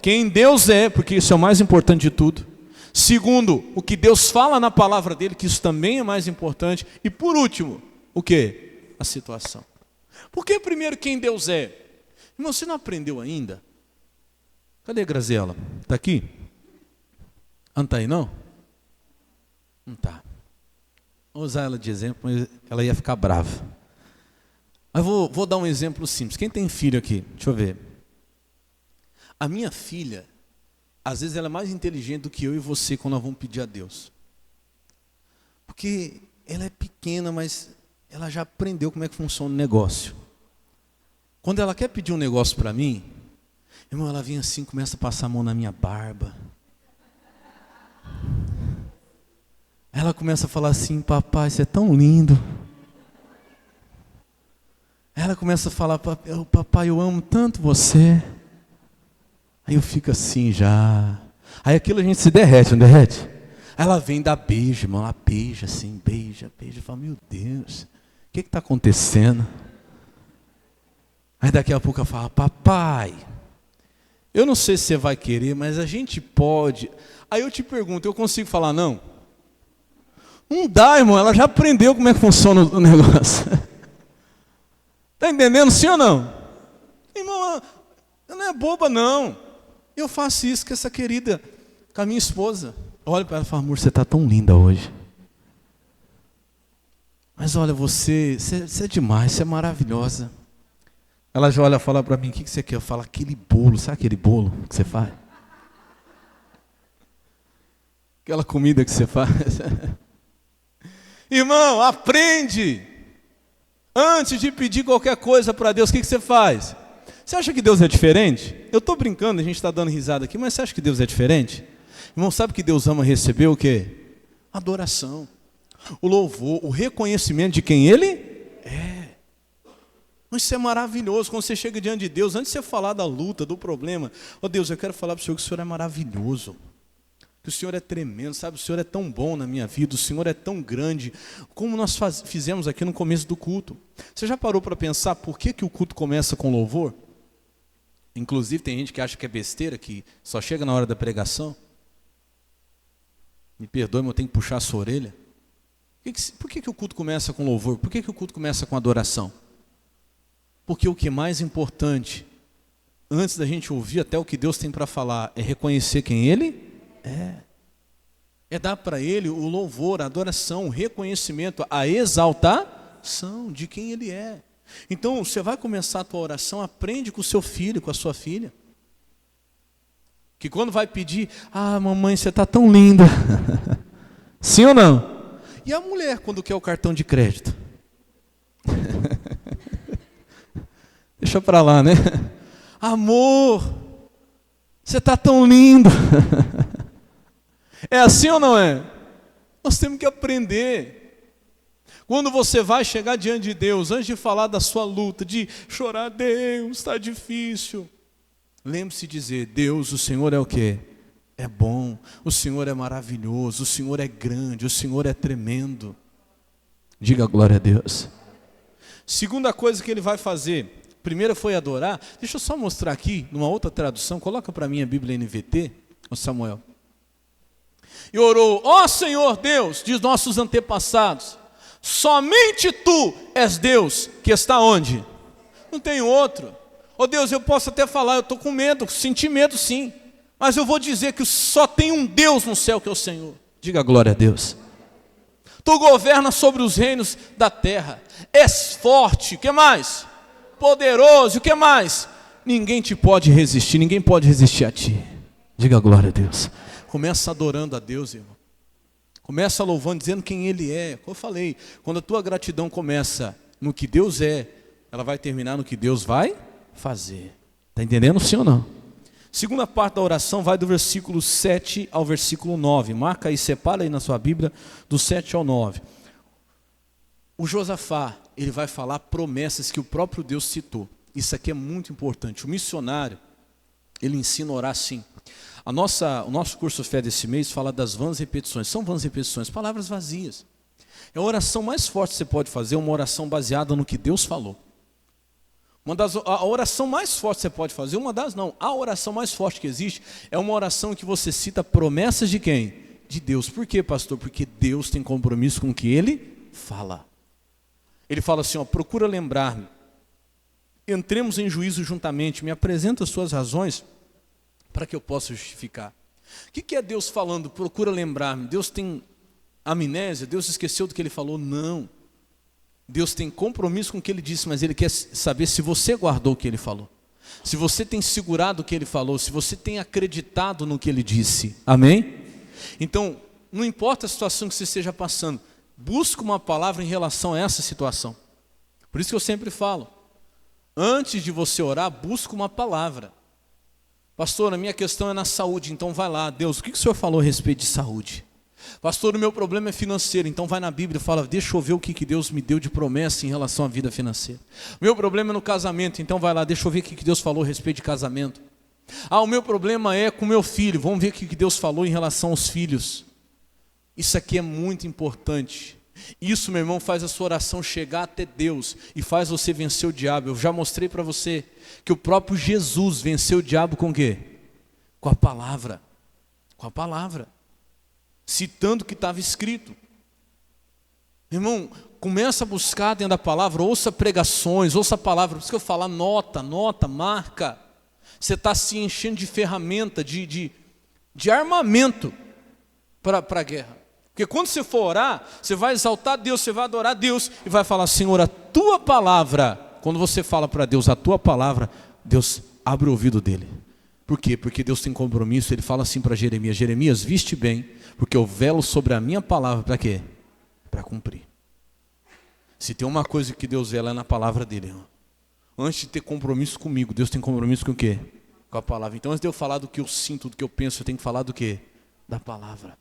quem Deus é, porque isso é o mais importante de tudo. Segundo, o que Deus fala na palavra dele, que isso também é mais importante. E por último, o quê? A situação. Por que primeiro quem Deus é? Irmão, você não aprendeu ainda? Cadê a Graziela? Está aqui? Não está aí não? Não está. Vou usar ela de exemplo, mas ela ia ficar brava. Mas vou dar um exemplo simples. Quem tem filho aqui? Deixa eu ver. A minha filha, às vezes ela é mais inteligente do que eu e você quando nós vamos pedir a Deus. Porque ela é pequena, mas ela já aprendeu como é que funciona o negócio. Quando ela quer pedir um negócio para mim, irmão, ela vem assim, começa a passar a mão na minha barba. Ela começa a falar assim, papai, você é tão lindo. Ela começa a falar, papai, eu amo tanto você. Aí eu fico assim já. Aí aquilo a gente se derrete, não derrete? Aí ela vem dar beijo, irmão. Ela beija assim, beija. Eu falo, meu Deus, o que está acontecendo? Aí daqui a pouco ela fala, papai, eu não sei se você vai querer, mas a gente pode. Aí eu te pergunto, eu consigo falar não? Não dá, irmão, ela já aprendeu como é que funciona o negócio. Está entendendo, sim ou não? Irmão, ela não é boba, não. Eu faço isso com essa querida, com a minha esposa. Olha para ela e fala, amor, você está tão linda hoje. Mas olha, você é demais, você é maravilhosa. Ela já olha e fala para mim, o que você quer? Eu falo, aquele bolo, sabe aquele bolo que você faz? Aquela comida que você faz. Irmão, aprende. Antes de pedir qualquer coisa para Deus, o que você faz? Você acha que Deus é diferente? Eu estou brincando, a gente está dando risada aqui, mas você acha que Deus é diferente? Irmão, sabe que Deus ama receber o quê? Adoração, o louvor, o reconhecimento de quem Ele é. Isso é maravilhoso, quando você chega diante de Deus, antes de você falar da luta, do problema, Deus, eu quero falar para o Senhor que o Senhor é maravilhoso, que o Senhor é tremendo, sabe, o Senhor é tão bom na minha vida, o Senhor é tão grande, como nós fizemos aqui no começo do culto. Você já parou para pensar por que o culto começa com louvor? Inclusive tem gente que acha que é besteira, que só chega na hora da pregação. Me perdoe, mas eu tenho que puxar a sua orelha. Por que o culto começa com louvor? Por que o culto começa com adoração? Porque o que é mais importante, antes da gente ouvir até o que Deus tem para falar, é reconhecer quem Ele é. É dar para Ele o louvor, a adoração, o reconhecimento, a exaltação de quem Ele é. Então, você vai começar a tua oração, aprende com o seu filho, com a sua filha. Que quando vai pedir, mamãe, você está tão linda. Sim ou não? E a mulher, quando quer o cartão de crédito? Deixa para lá, né? Amor, você está tão lindo. É assim ou não é? Nós temos que aprender. Quando você vai chegar diante de Deus, antes de falar da sua luta, de chorar, Deus, está difícil. Lembre-se de dizer, Deus, o Senhor é o quê? É bom, o Senhor é maravilhoso, o Senhor é grande, o Senhor é tremendo. Diga glória a Deus. Segunda coisa que Ele vai fazer, primeira foi adorar. Deixa eu só mostrar aqui, numa outra tradução, coloca para mim a Bíblia NVT, ô Samuel. E orou, Senhor Deus, de nossos antepassados, somente Tu és Deus, que está onde? Não tem outro. Deus, eu posso até falar, eu estou com medo, senti medo sim, mas eu vou dizer que só tem um Deus no céu que é o Senhor. Diga glória a Deus. Tu governas sobre os reinos da terra, és forte, o que mais? Poderoso, o que mais? Ninguém te pode resistir, ninguém pode resistir a Ti. Diga glória a Deus. Começa adorando a Deus, irmão. Começa louvando, dizendo quem Ele é. Como eu falei, quando a tua gratidão começa no que Deus é, ela vai terminar no que Deus vai fazer. Está entendendo, sim ou não? Segunda parte da oração vai do versículo 7 ao versículo 9. Marca aí, separa aí na sua Bíblia, do 7 ao 9. O Josafá, ele vai falar promessas que o próprio Deus citou. Isso aqui é muito importante. O missionário, ele ensina a orar assim. O nosso curso Fé desse mês fala das vãs repetições. São vãs repetições, palavras vazias. É a oração mais forte que você pode fazer, uma oração baseada no que Deus falou. A oração mais forte que você pode fazer, a oração mais forte que existe é uma oração que você cita promessas de quem? De Deus. Por quê, pastor? Porque Deus tem compromisso com o que Ele fala. Ele fala assim, procura lembrar-me, entremos em juízo juntamente, me apresenta as suas razões para que eu possa justificar. O que é Deus falando? Procura lembrar-me. Deus tem amnésia? Deus esqueceu do que Ele falou? Não. Deus tem compromisso com o que Ele disse, mas Ele quer saber se você guardou o que Ele falou. Se você tem segurado o que Ele falou, se você tem acreditado no que Ele disse. Amém? Então, não importa a situação que você esteja passando, busca uma palavra em relação a essa situação. Por isso que eu sempre falo, antes de você orar, busca uma palavra. Pastor, a minha questão é na saúde, então vai lá. Deus, o que o Senhor falou a respeito de saúde? Pastor, o meu problema é financeiro, então vai na Bíblia e fala, deixa eu ver o que Deus me deu de promessa em relação à vida financeira. O meu problema é no casamento, então vai lá, deixa eu ver o que Deus falou a respeito de casamento. O meu problema é com meu filho, vamos ver o que Deus falou em relação aos filhos. Isso aqui é muito importante. Isso, meu irmão, faz a sua oração chegar até Deus e faz você vencer o diabo. Eu já mostrei para você que o próprio Jesus venceu o diabo com o quê? Com a palavra. Com a palavra. Citando o que estava escrito. Irmão, começa a buscar dentro da palavra, ouça pregações, ouça a palavra. Por isso que eu falo, anota, marca. Você está se enchendo de ferramenta, de armamento para a guerra. Porque quando você for orar, você vai exaltar Deus, você vai adorar Deus e vai falar, Senhor, a tua palavra. Quando você fala para Deus a tua palavra, Deus abre o ouvido dele. Por quê? Porque Deus tem compromisso. Ele fala assim para Jeremias, Jeremias, viste bem, porque eu velo sobre a minha palavra, para quê? Para cumprir. Se tem uma coisa que Deus vela é na palavra dele, irmão. Antes de ter compromisso comigo, Deus tem compromisso com o quê? Com a palavra. Então antes de eu falar do que eu sinto, do que eu penso, eu tenho que falar do quê? Da palavra.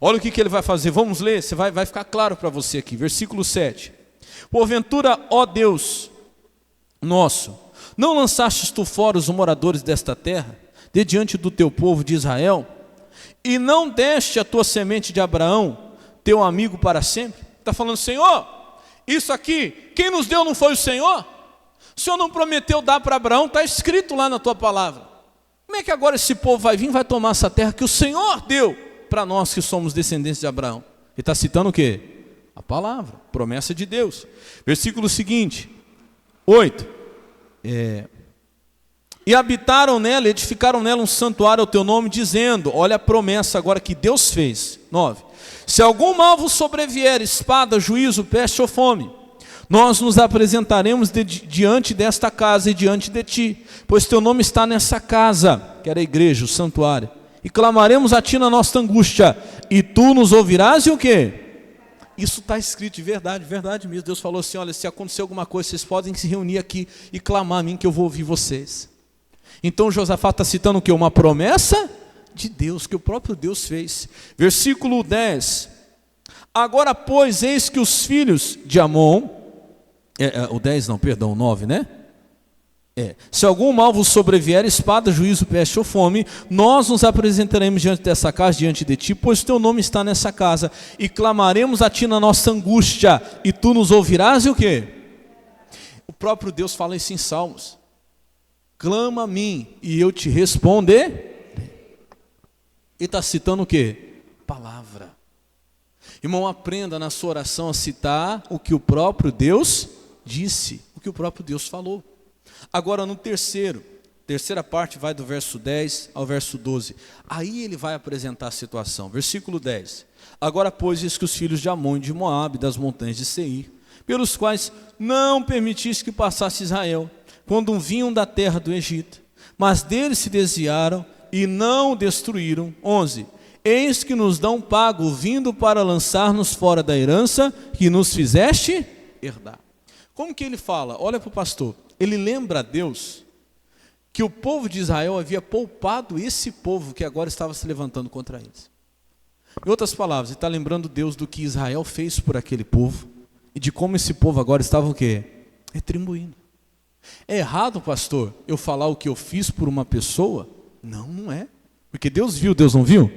Olha o que ele vai fazer, vamos ler, vai ficar claro para você aqui, versículo 7. Porventura, ó Deus nosso, não lançastes tu fora os moradores desta terra, de diante do teu povo de Israel, e não deste a tua semente de Abraão, teu amigo para sempre? Está falando, Senhor, isso aqui, quem nos deu não foi o Senhor? O Senhor não prometeu dar para Abraão, está escrito lá na tua palavra. Como é que agora esse povo vai vir e vai tomar essa terra que o Senhor deu para nós que somos descendentes de Abraão? Ele está citando o quê? A palavra, promessa de Deus. Versículo seguinte, 8. E habitaram nela, edificaram nela um santuário ao teu nome, dizendo, olha a promessa agora que Deus fez. 9. Se algum mal vos sobrevier, espada, juízo, peste ou fome, nós nos apresentaremos diante desta casa e diante de ti, pois teu nome está nessa casa, que era a igreja, o santuário, e clamaremos a ti na nossa angústia, e tu nos ouvirás e o quê? Isso está escrito de verdade, verdade mesmo. Deus falou assim, olha, se acontecer alguma coisa, vocês podem se reunir aqui e clamar a mim que eu vou ouvir vocês. Então Josafá está citando o quê? Uma promessa de Deus, que o próprio Deus fez. Versículo 10. Agora, pois, eis que os filhos de Amon, o 10 não, perdão, o 9, né? Se algum mal vos sobrevier, espada, juízo, peste ou fome, nós nos apresentaremos diante dessa casa, diante de ti, pois teu nome está nessa casa, e clamaremos a ti na nossa angústia, e tu nos ouvirás e o quê? O próprio Deus fala isso em Salmos. Clama a mim, e eu te responderei. Ele está citando o quê? Palavra. Irmão, aprenda na sua oração a citar o que o próprio Deus disse, o que o próprio Deus falou. Agora no terceira parte vai do verso 10 ao verso 12. Aí ele vai apresentar a situação. Versículo 10. Agora, pois, eis que os filhos de Amon e de Moabe, das montanhas de Seir, pelos quais não permitiste que passasse Israel, quando vinham da terra do Egito, mas deles se desviaram e não o destruíram. 11. Eis que nos dão pago, vindo para lançar-nos fora da herança que nos fizeste herdar. Como que ele fala? Olha para o pastor. Ele lembra a Deus que o povo de Israel havia poupado esse povo que agora estava se levantando contra eles. Em outras palavras, ele está lembrando Deus do que Israel fez por aquele povo e de como esse povo agora estava o quê? Retribuindo. É errado, pastor, eu falar o que eu fiz por uma pessoa? Não, não é. Porque Deus viu, Deus não viu?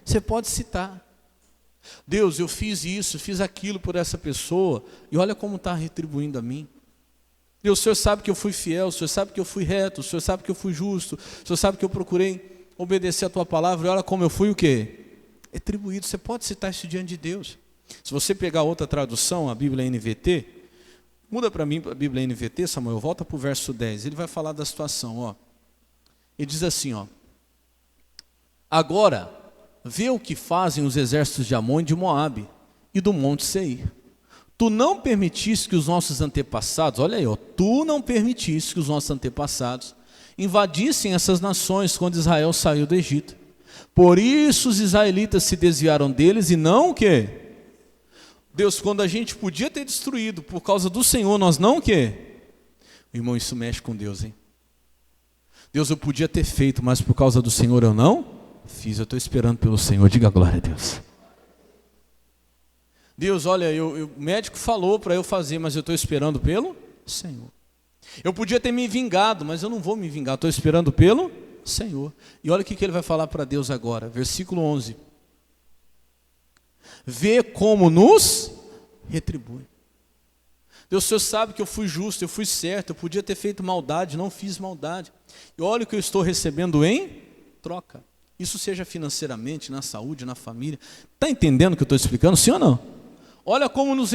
Você pode citar. Deus, eu fiz isso, fiz aquilo por essa pessoa, e olha como está retribuindo a mim. Deus, o Senhor sabe que eu fui fiel, o Senhor sabe que eu fui reto, o Senhor sabe que eu fui justo, o Senhor sabe que eu procurei obedecer a tua palavra, e olha como eu fui o quê? Retribuído. Você pode citar isso diante de Deus. Se você pegar outra tradução, a Bíblia NVT, muda para mim a Bíblia NVT, Samuel, volta para o verso 10, ele vai falar da situação, ó. Ele diz assim, ó: agora, vê o que fazem os exércitos de Amon e de Moabe e do monte Seir. Tu não permitiste que os nossos antepassados, olha aí, ó, tu não permitiste que os nossos antepassados invadissem essas nações quando Israel saiu do Egito. Por isso os israelitas se desviaram deles e não o quê? Deus, quando a gente podia ter destruído por causa do Senhor, nós não o quê? Irmão, isso mexe com Deus, hein? Deus, eu podia ter feito, mas por causa do Senhor eu não fiz. Eu estou esperando pelo Senhor, diga glória a Deus. Deus, olha, o médico falou para eu fazer, mas eu estou esperando pelo Senhor. Eu podia ter me vingado, mas eu não vou me vingar, estou esperando pelo Senhor. E olha o que ele vai falar para Deus agora, versículo 11. vê como nos retribui. Deus, o Senhor sabe que eu fui justo, eu fui certo, eu podia ter feito maldade, não fiz maldade. E olha o que eu estou recebendo em troca. Isso seja financeiramente, na saúde, na família. Está entendendo o que eu estou explicando, sim ou não? Olha como nos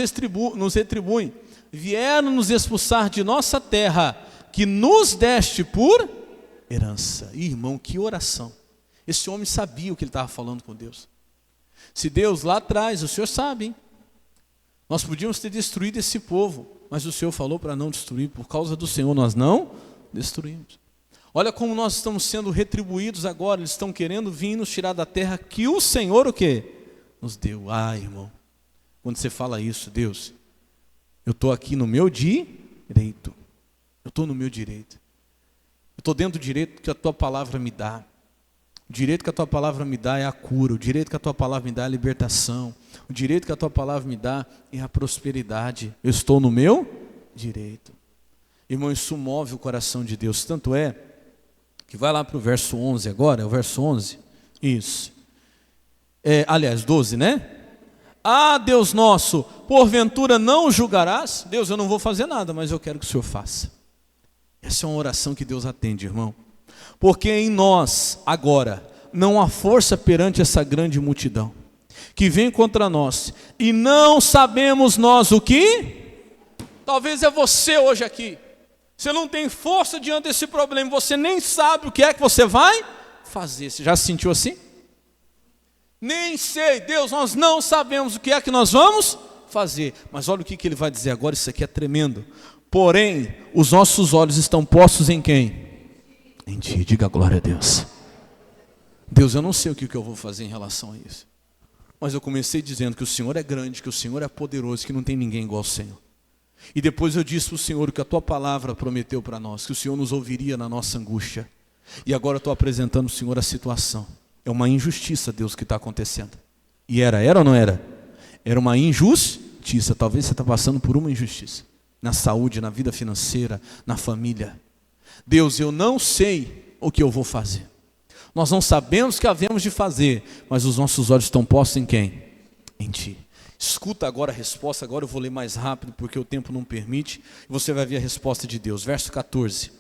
retribuem. Vieram nos expulsar de nossa terra, que nos deste por herança. Irmão, que oração. Esse homem sabia o que ele estava falando com Deus. Se Deus lá atrás, o Senhor sabe, hein? Nós podíamos ter destruído esse povo, mas o Senhor falou para não destruir. Por causa do Senhor nós não destruímos. Olha como nós estamos sendo retribuídos agora. Eles estão querendo vir nos tirar da terra que o Senhor o quê? Nos deu. Ah, irmão, quando você fala isso, Deus, eu estou aqui no meu direito. Eu estou no meu direito. Eu estou dentro do direito que a Tua palavra me dá. O direito que a Tua palavra me dá é a cura. O direito que a Tua palavra me dá é a libertação. O direito que a Tua palavra me dá é a prosperidade. Eu estou no meu direito. Irmão, isso move o coração de Deus. Tanto é que vai lá para o verso 11 agora. É o verso 11? Isso. Aliás, 12, né? Ah, Deus nosso, porventura não julgarás? Deus, eu não vou fazer nada, mas eu quero que o Senhor faça. Essa é uma oração que Deus atende, irmão. Porque em nós, agora, não há força perante essa grande multidão que vem contra nós, e não sabemos nós o que? Talvez é você hoje aqui. Você não tem força diante desse problema, você nem sabe o que é que você vai fazer. Você já se sentiu assim? Nem sei, Deus, nós não sabemos o que é que nós vamos fazer. Mas olha o que ele vai dizer agora, isso aqui é tremendo. Porém, os nossos olhos estão postos em quem? Em Ti, diga glória a Deus. Deus, eu não sei o que eu vou fazer em relação a isso. Mas eu comecei dizendo que o Senhor é grande, que o Senhor é poderoso, que não tem ninguém igual ao Senhor. E depois eu disse para o Senhor o que a Tua palavra prometeu para nós, que o Senhor nos ouviria na nossa angústia. E agora eu estou apresentando ao Senhor a situação. É uma injustiça, Deus, que está acontecendo. E era ou não era? Era uma injustiça. Talvez você está passando por uma injustiça. Na saúde, na vida financeira, na família. Deus, eu não sei o que eu vou fazer. Nós não sabemos o que havemos de fazer, mas os nossos olhos estão postos em quem? Em Ti. Escuta agora a resposta, agora eu vou ler mais rápido, porque o tempo não permite, e você vai ver a resposta de Deus. Verso 14.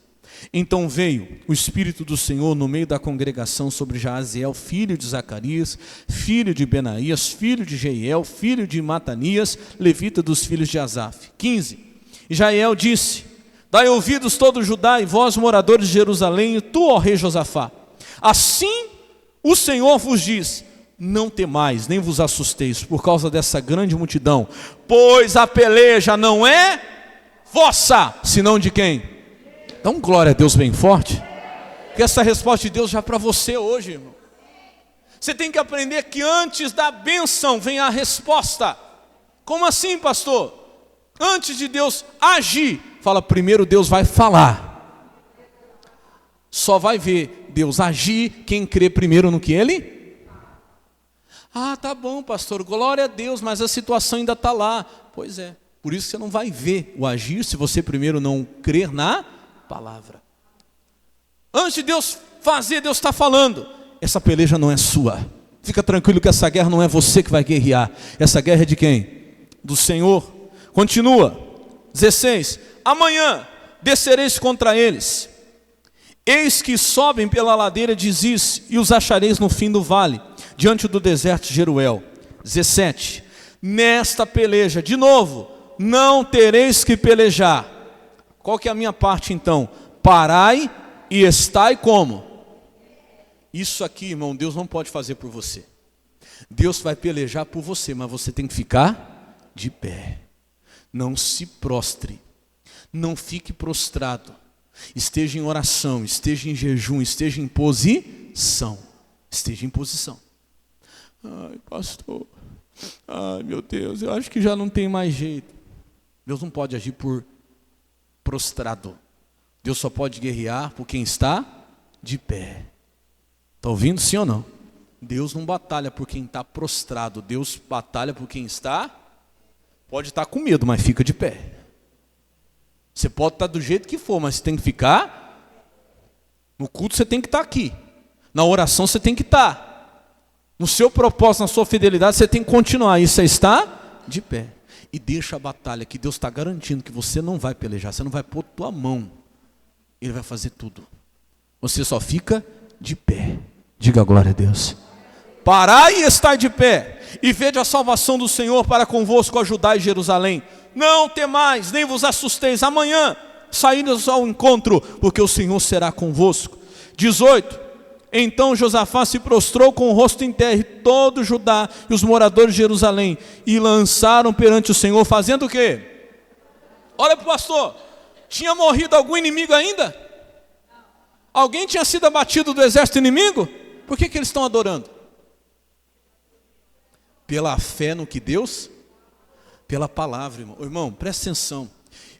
Então veio o Espírito do Senhor no meio da congregação sobre Jaaziel, filho de Zacarias, filho de Benaías, filho de Jeiel, filho de Matanias, levita dos filhos de Asaf. 15. E Jaiel disse: dai ouvidos todo Judá e vós, moradores de Jerusalém, e tu, ó rei Josafá. Assim o Senhor vos diz: não temais, nem vos assusteis por causa dessa grande multidão, pois a peleja não é vossa, senão de quem? Então glória a Deus bem forte. Que essa resposta de Deus já para você hoje, irmão. Você tem que aprender que antes da bênção vem a resposta. Como assim, pastor? Antes de Deus agir, fala, primeiro Deus vai falar. Só vai ver Deus agir quem crê primeiro no que Ele. Ah, tá bom, pastor, glória a Deus, mas a situação ainda está lá. Pois é, por isso você não vai ver o agir se você primeiro não crer na palavra. Antes de Deus fazer, Deus está falando. Essa peleja não é sua. Fica tranquilo que essa guerra não é você que vai guerrear. Essa guerra é de quem? Do Senhor. Continua. 16. Amanhã descereis contra eles. Eis que sobem pela ladeira de Ziz, e os achareis no fim do vale, diante do deserto de Jeruel. 17. Nesta peleja, de novo, não tereis que pelejar. Qual que é a minha parte então? Parai e estai como? Isso aqui, irmão, Deus não pode fazer por você. Deus vai pelejar por você, mas você tem que ficar de pé. Não se prostre. Não fique prostrado. Esteja em oração, esteja em jejum, esteja em posição. Esteja em posição. Ai, pastor. Ai, meu Deus, eu acho que já não tem mais jeito. Deus não pode agir por prostrado. Deus só pode guerrear por quem está de pé. Está ouvindo, sim ou não? Deus não batalha por quem está prostrado. Deus batalha por quem está. Pode estar com medo, mas fica de pé. Você pode estar do jeito que for, mas você tem que ficar. No culto você tem que estar aqui. Na oração você tem que estar. no seu propósito, na sua fidelidade, você tem que continuar. E você está de pé. E deixa a batalha, que Deus está garantindo que você não vai pelejar, você não vai pôr tua mão. Ele vai fazer tudo. Você só fica de pé. Diga glória a Deus. Parai e estai de pé, e vede a salvação do Senhor para convosco, ajudai Jerusalém. Não temais, nem vos assusteis. Amanhã saímos ao encontro, porque o Senhor será convosco. 18. Então Josafá se prostrou com o rosto em terra, e todo Judá e os moradores de Jerusalém, e lançaram perante o Senhor, fazendo o quê? Olha para o pastor, tinha morrido algum inimigo ainda? Alguém tinha sido abatido do exército inimigo? Por que eles estão adorando? Pela fé no que Deus? Pela palavra, irmão. Irmão, presta atenção.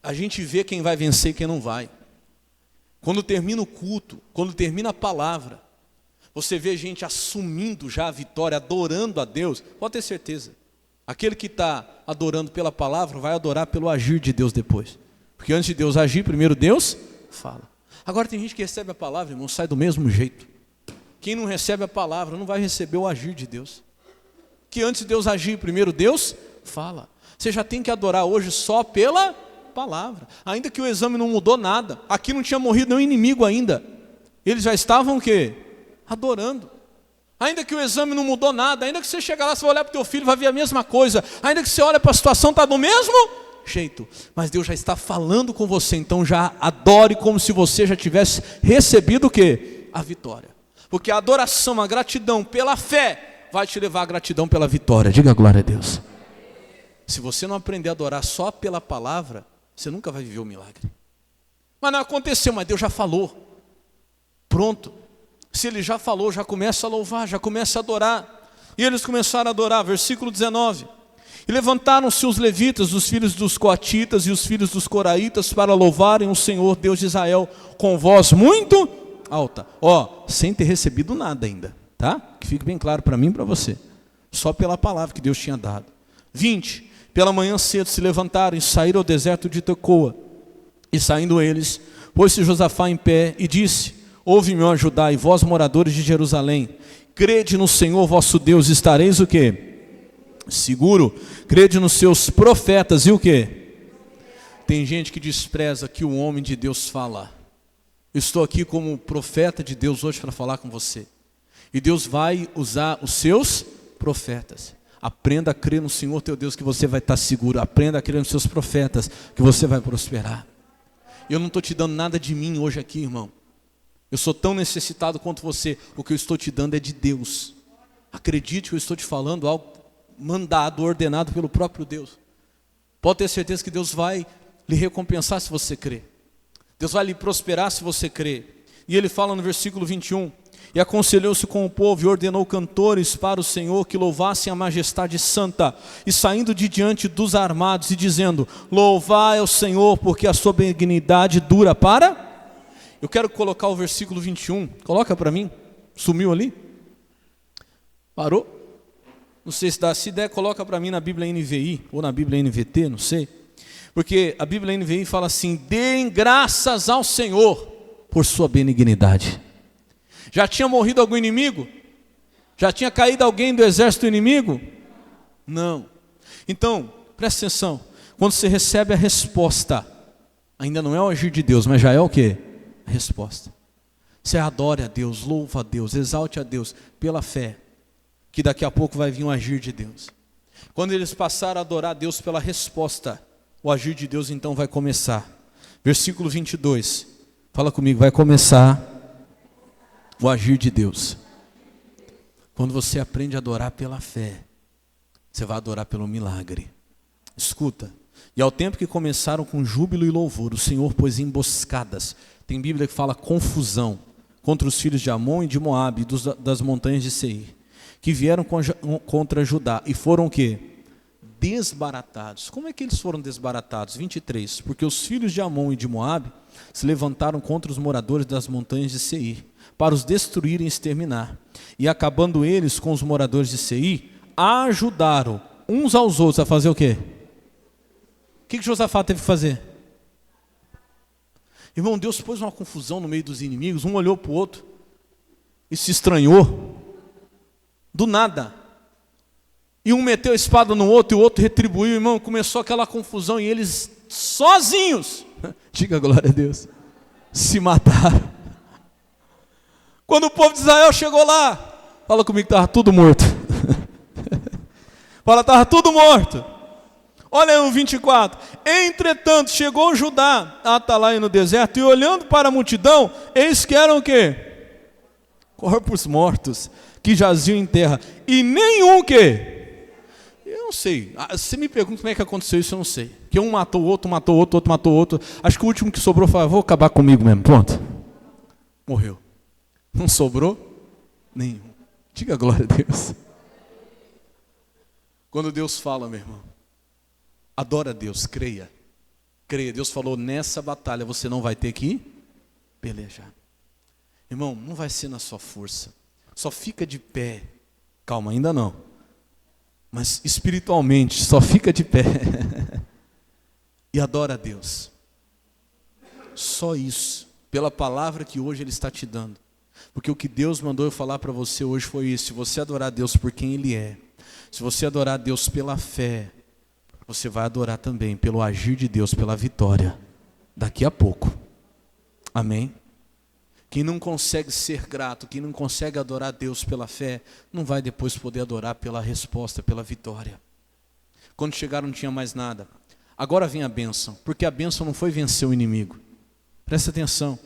A gente vê quem vai vencer e quem não vai. Quando termina o culto, quando termina a palavra, você vê gente assumindo já a vitória, adorando a Deus. Pode ter certeza. Aquele que está adorando pela palavra vai adorar pelo agir de Deus depois. Porque antes de Deus agir, primeiro Deus fala. Agora tem gente que recebe a palavra, irmão, sai do mesmo jeito. Quem não recebe a palavra não vai receber o agir de Deus. Que antes de Deus agir, primeiro Deus fala. Você já tem que adorar hoje só pela palavra. Ainda que o exame não mudou nada. Aqui não tinha morrido nenhum inimigo ainda. Eles já estavam o quê? Adorando. Ainda que o exame não mudou nada. Ainda que você chegar lá, você vai olhar para o teu filho, vai ver a mesma coisa. Ainda que você olhe para a situação, está do mesmo jeito. Mas Deus já está falando com você. Então já adore como se você já tivesse recebido o quê? A vitória. Porque a adoração, a gratidão pela fé vai te levar à gratidão pela vitória. Diga glória a Deus. Se você não aprender a adorar só pela palavra, você nunca vai viver o milagre. Mas não aconteceu, mas Deus já falou. Pronto. Se Ele já falou, já começa a louvar, já começa a adorar. E eles começaram a adorar, versículo 19. E levantaram-se os levitas, os filhos dos coatitas e os filhos dos coraitas, para louvarem o Senhor Deus de Israel com voz muito alta. Sem ter recebido nada ainda. Tá? Que fique bem claro para mim e para você. Só pela palavra que Deus tinha dado. 20. Pela manhã cedo se levantaram e saíram ao deserto de Tecoa. E saindo eles, pôs-se Josafá em pé e disse: ouve-me, ó Judá, e vós moradores de Jerusalém, crede no Senhor vosso Deus, estareis o quê? Seguro. Crede nos seus profetas e o quê? Tem gente que despreza que o homem de Deus fala. Eu estou aqui como profeta de Deus hoje para falar com você. E Deus vai usar os seus profetas. Aprenda a crer no Senhor teu Deus que você vai estar seguro. Aprenda a crer nos seus profetas que você vai prosperar. Eu não estou te dando nada de mim hoje aqui, irmão. Eu sou tão necessitado quanto você. O que eu estou te dando é de Deus. Acredite que eu estou te falando algo mandado, ordenado pelo próprio Deus. Pode ter certeza que Deus vai lhe recompensar se você crer. Deus vai lhe prosperar se você crer. E ele fala no versículo 21. E aconselhou-se com o povo e ordenou cantores para o Senhor que louvassem a majestade santa. E saindo de diante dos armados e dizendo: louvai ao Senhor, porque a sua benignidade dura para... Eu quero colocar o versículo 21. Coloca para mim. Sumiu ali? Parou? Não sei se dá. Se der, coloca para mim na Bíblia NVI ou na Bíblia NVT, não sei. Porque a Bíblia NVI fala assim: deem graças ao Senhor por sua benignidade. Já tinha morrido algum inimigo? Já tinha caído alguém do exército inimigo? Não. Então, presta atenção. Quando você recebe a resposta, ainda não é o agir de Deus, mas já é o quê? A resposta. Você adore a Deus, louva a Deus, exalte a Deus pela fé, que daqui a pouco vai vir o agir de Deus. Quando eles passaram a adorar a Deus pela resposta, o agir de Deus então vai começar. Versículo 22. Fala comigo, vai começar o agir de Deus. Quando você aprende a adorar pela fé, você vai adorar pelo milagre. Escuta. E ao tempo que começaram com júbilo e louvor, o Senhor pôs emboscadas. Tem Bíblia que fala confusão contra os filhos de Amon e de Moabe, das montanhas de Seir, que vieram contra Judá e foram o quê? Desbaratados. Como é que eles foram desbaratados? 23. Porque os filhos de Amon e de Moabe se levantaram contra os moradores das montanhas de Seir, para os destruir e exterminar. E acabando eles com os moradores de Seir, ajudaram uns aos outros a fazer o quê? O que Josafá teve que fazer? Irmão, Deus pôs uma confusão no meio dos inimigos, um olhou para o outro e se estranhou. Do nada. E um meteu a espada no outro, e o outro retribuiu, irmão, começou aquela confusão, e eles sozinhos, diga glória a Deus, se mataram. Quando o povo de Israel chegou lá, fala comigo que estava tudo morto. Fala, estava tudo morto. Olha aí o 24. Entretanto, chegou Judá a Atalaia no deserto, e olhando para a multidão, eis que eram o quê? Corpos mortos, que jaziam em terra, e nenhum o quê? Eu não sei. Você me pergunta como é que aconteceu isso, eu não sei. Que um matou o outro, matou outro, outro matou outro. Acho que o último que sobrou falou, vou acabar comigo mesmo, pronto. Morreu. Não sobrou nenhum. Diga glória a Deus. Quando Deus fala, meu irmão, adora a Deus, creia. Creia. Deus falou, nessa batalha você não vai ter que pelejar. Irmão, não vai ser na sua força. Só fica de pé. Calma, ainda não. Mas espiritualmente, só fica de pé. E adora a Deus. Só isso. Pela palavra que hoje Ele está te dando. Porque o que Deus mandou eu falar para você hoje foi isso. Se você adorar a Deus por quem Ele é, se você adorar a Deus pela fé, você vai adorar também pelo agir de Deus, pela vitória. Daqui a pouco. Amém? Quem não consegue ser grato, quem não consegue adorar a Deus pela fé, não vai depois poder adorar pela resposta, pela vitória. Quando chegaram não tinha mais nada. Agora vem a bênção, porque a bênção não foi vencer o inimigo. Presta atenção,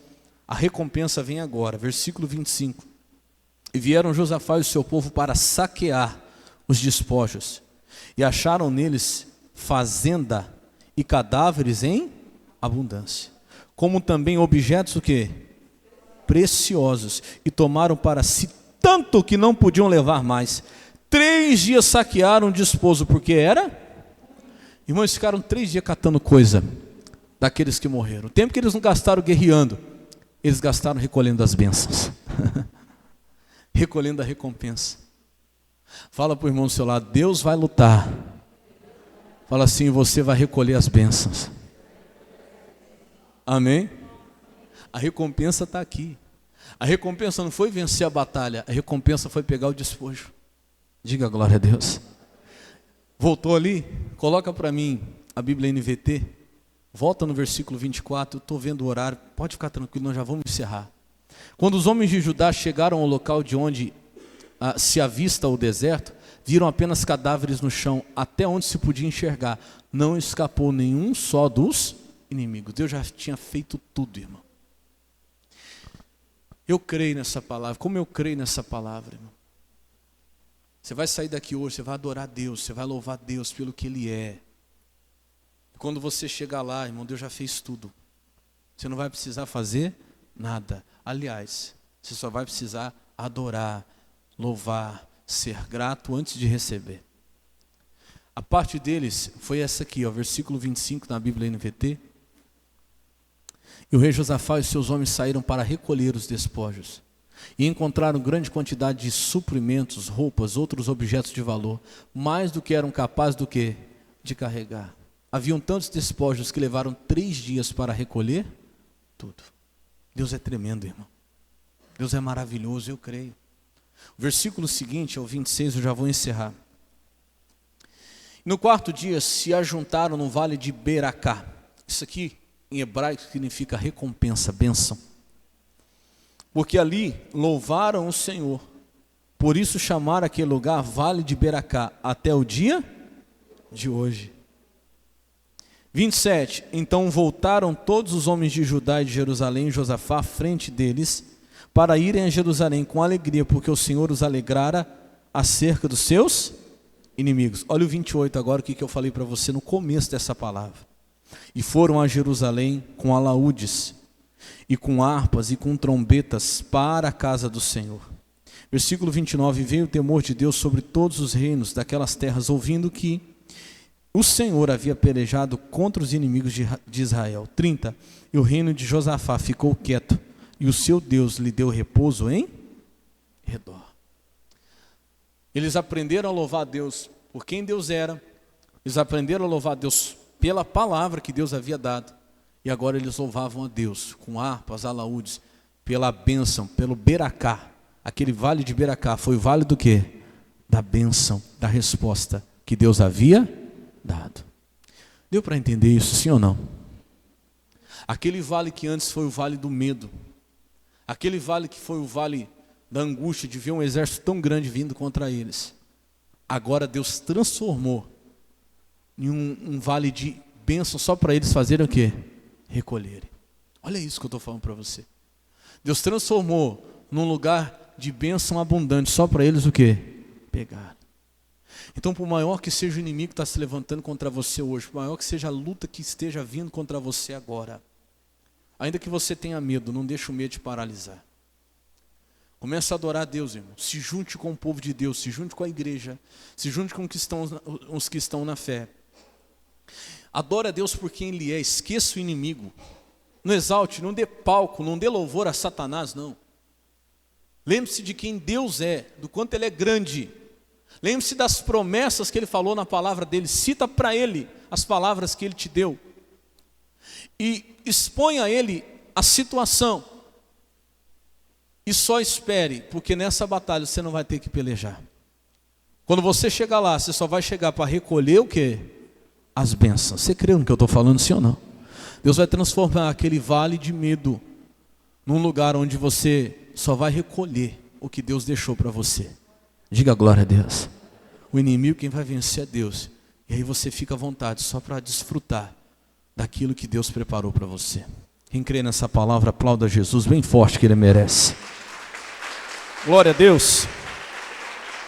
a recompensa vem agora, versículo 25. E vieram Josafá e o seu povo para saquear os despojos, e acharam neles fazenda e cadáveres em abundância, como também objetos o quê? Preciosos, e tomaram para si tanto que não podiam levar mais. 3 dias saquearam o despojo, porque era? Irmãos, ficaram 3 dias catando coisa daqueles que morreram. O tempo que eles não gastaram guerreando, eles gastaram recolhendo as bênçãos. Recolhendo a recompensa. Fala para o irmão do seu lado, Deus vai lutar. Fala assim, você vai recolher as bênçãos. Amém? A recompensa está aqui. A recompensa não foi vencer a batalha, a recompensa foi pegar o despojo. Diga glória a Deus. Voltou ali? Coloca para mim a Bíblia NVT. Volta no versículo 24, eu estou vendo o horário, pode ficar tranquilo, nós já vamos encerrar. Quando os homens de Judá chegaram ao local de onde se avista o deserto, viram apenas cadáveres no chão, até onde se podia enxergar. Não escapou nenhum só dos inimigos. Deus já tinha feito tudo, irmão. Eu creio nessa palavra. Como eu creio nessa palavra, irmão? Você vai sair daqui hoje, você vai adorar a Deus, você vai louvar Deus pelo que Ele é. Quando você chegar lá, irmão, Deus já fez tudo. Você não vai precisar fazer nada. Aliás, você só vai precisar adorar, louvar, ser grato antes de receber. A parte deles foi essa aqui, ó, versículo 25 na Bíblia NVT. E o rei Josafá e seus homens saíram para recolher os despojos. E encontraram grande quantidade de suprimentos, roupas, outros objetos de valor, mais do que eram capazes do que de carregar. Haviam tantos despojos que levaram 3 dias para recolher tudo. Deus é tremendo, irmão. Deus é maravilhoso, eu creio. O versículo seguinte, ao 26, eu já vou encerrar. No 4º dia se ajuntaram no vale de Beracá. Isso aqui em hebraico significa recompensa, bênção. Porque ali louvaram o Senhor. Por isso chamaram aquele lugar Vale de Beracá até o dia de hoje. 27. Então voltaram todos os homens de Judá e de Jerusalém, Josafá à frente deles, para irem a Jerusalém com alegria, porque o Senhor os alegrara acerca dos seus inimigos. Olha o 28 agora, o que eu falei para você no começo dessa palavra. E foram a Jerusalém com alaúdes, e com harpas, e com trombetas, para a casa do Senhor. Versículo 29, veio o temor de Deus sobre todos os reinos daquelas terras, ouvindo que o Senhor havia pelejado contra os inimigos de Israel. 30, e o reino de Josafá ficou quieto, e o seu Deus lhe deu repouso em redor. Eles aprenderam a louvar a Deus por quem Deus era, eles aprenderam a louvar a Deus pela palavra que Deus havia dado, e agora eles louvavam a Deus com harpas, alaúdes, pela bênção, pelo Beracá. Aquele vale de Beracá foi o vale do quê? da bênção, da resposta que Deus havia dado. Deu para entender isso, sim ou não? Aquele vale que antes foi o vale do medo, aquele vale que foi o vale da angústia de ver um exército tão grande vindo contra eles, agora Deus transformou em um vale de bênção só para eles fazerem o quê? Recolherem. Olha isso que eu estou falando para você. Deus transformou num lugar de bênção abundante só para eles o quê? Pegar. Então, por maior que seja o inimigo que está se levantando contra você hoje, por maior que seja a luta que esteja vindo contra você agora, ainda que você tenha medo, não deixe o medo te paralisar. Comece a adorar a Deus, irmão. Se junte com o povo de Deus, se junte com a igreja, se junte com os que estão na fé. Adore a Deus por quem Ele é, esqueça o inimigo. Não exalte, não dê palco, não dê louvor a Satanás, não. Lembre-se de quem Deus é, do quanto Ele é grande. Lembre-se das promessas que Ele falou na palavra dEle. Cita para Ele as palavras que Ele te deu. E exponha a Ele a situação. E só espere, porque nessa batalha você não vai ter que pelejar. Quando você chegar lá, você só vai chegar para recolher o quê? As bênçãos. Você crê no que eu estou falando, sim ou não? Deus vai transformar aquele vale de medo num lugar onde você só vai recolher o que Deus deixou para você. Diga glória a Deus. O inimigo quem vai vencer é Deus. E aí você fica à vontade só para desfrutar daquilo que Deus preparou para você. Quem crê nessa palavra, aplauda Jesus bem forte que Ele merece. Glória a Deus.